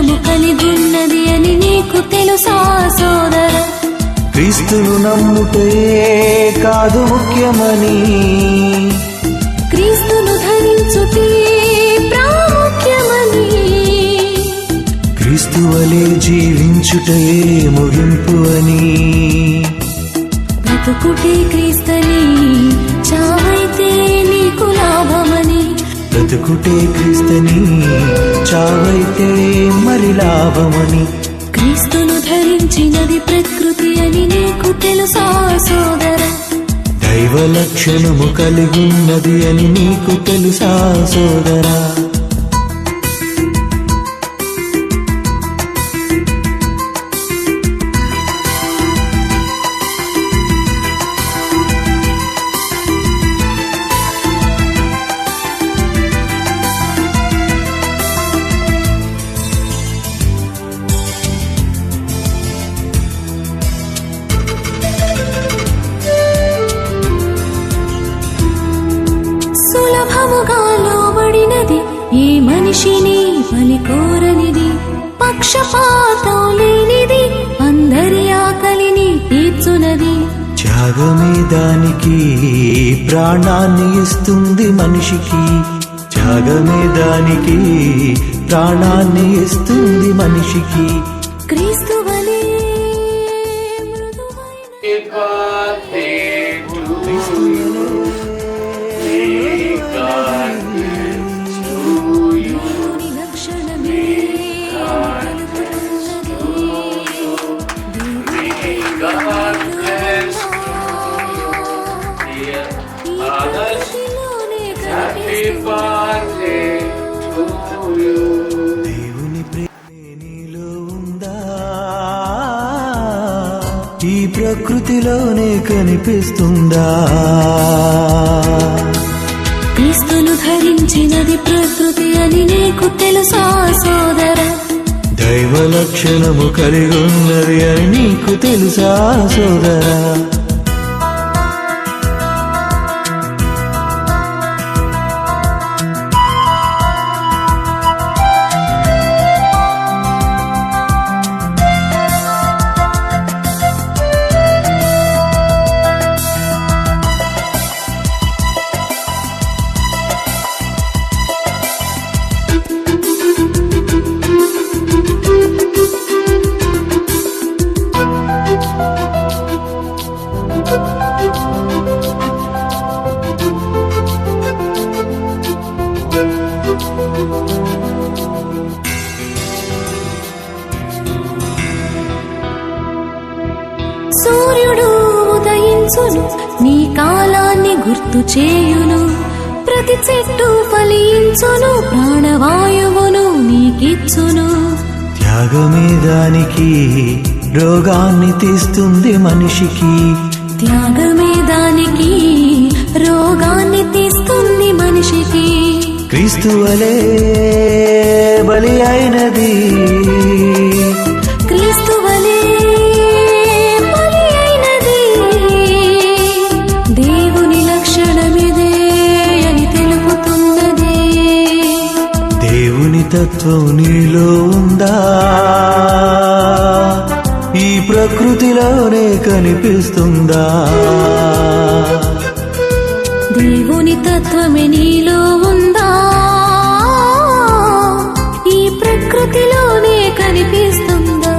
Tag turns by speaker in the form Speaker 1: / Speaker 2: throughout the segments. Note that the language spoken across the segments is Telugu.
Speaker 1: లక్షణము కలిగున్నది అని నీకు తెలుసా సోదరా?
Speaker 2: క్రీస్తును నమ్ముటే కాదు ముఖ్యమని,
Speaker 1: క్రీస్తును ధరించుటే ప్రాముఖ్యమని,
Speaker 2: క్రీస్తు వలె జీవించుటే ముగింపు అని.
Speaker 1: బ్రతుకుటే క్రీస్తని, చావైతే నీకు లాభమని.
Speaker 2: బ్రతుకుటే క్రీస్తని, చావైతే మరి లాభమని.
Speaker 1: క్రీస్తును ధరించినది ప్రకృతి అని నీకు తెలుసా సోదరా?
Speaker 2: దైవ లక్షణము కలిగున్నది అని నీకు తెలుసా సోదరా?
Speaker 1: సులభముగా లోబడినది ఏ మనిషిని బలి కోరనిది, పక్షపాతం లేనిది అందరి ఆకలిని తీర్చునది.
Speaker 2: త్యాగమే దానికి ప్రాణాన్ని ఇస్తుంది మనిషికి, త్యాగమే దానికి ప్రాణాన్ని ఇస్తుంది మనిషికి.
Speaker 1: క్రీస్తు వలె
Speaker 2: దేవుని ప్రేమే నీలో ఉందా? ఈ ప్రకృతిలోనే కనిపిస్తుందా?
Speaker 1: క్రీస్తును ధరించినది ప్రకృతి అని నీకు తెలుసా సోదరా?
Speaker 2: దైవ లక్షణము కలిగున్నది అని నీకు తెలుసా సోదరా?
Speaker 1: సూర్యుడు ఉదయించును, నీ కాలాన్ని గుర్తు చేయును. ప్రతి చెట్టు ఫలించును, ప్రాణవాయువును నీకిచ్చును.
Speaker 2: త్యాగమే దానికి రోగాన్ని తీస్తుంది మనిషికి,
Speaker 1: త్యాగమే దానికి రోగాన్ని తీస్తుంది మనిషికి.
Speaker 2: క్రీస్తు వలె బలి అయినది,
Speaker 1: క్రీస్తు వలె బలి అయినది. దేవుని లక్షణమిదే అని తెలుపుతున్నది.
Speaker 2: దేవుని తత్వం నీలో ఉందా? ఈ ప్రకృతిలోనే కనిపిస్తుందా?
Speaker 1: దేవుని తత్వమే నీలో ఉందా? ఈ ప్రకృతిలోనే కనిపిస్తుందా?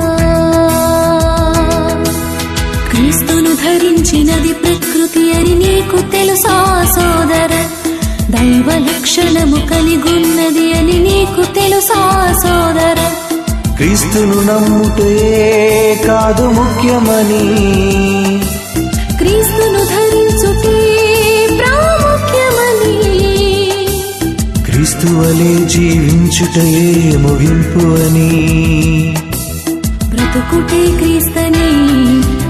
Speaker 1: క్రీస్తును ధరించినది ప్రకృతి అని నీకు తెలుసా సోదరా? దైవ లక్షణము కలిగున్నది అని నీకు తెలుసా సోదరా?
Speaker 2: క్రీస్తును నమ్ముటే కాదు ముఖ్యమని,
Speaker 1: క్రీస్తును ధరించుటే ప్రాముఖ్యమని,
Speaker 2: క్రీస్తు వలె జీవించుటే ముగింపు అని.
Speaker 1: బ్రతుకుటే క్రీస్తని,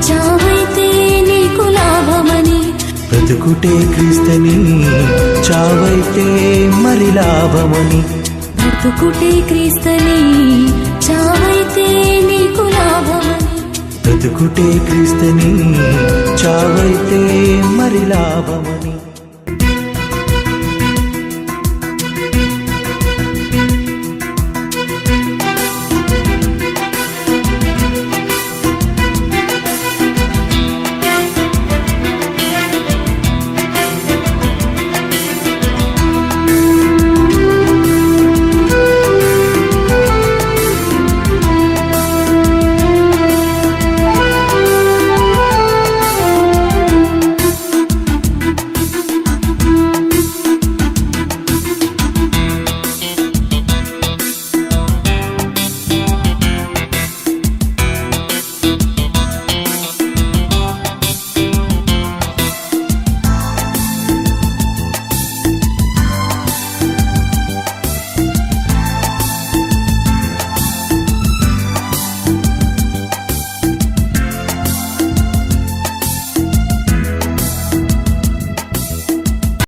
Speaker 1: చావైతే నీకు లాభమని.
Speaker 2: బ్రతుకుటే క్రీస్తని, చావైతే మరి లాభమని.
Speaker 1: బ్రతుకుటే క్రీస్తని, చావైతే నీకు లాభమని.
Speaker 2: బ్రతుకుటే క్రీస్తని, చావైతే మరి లాభమని.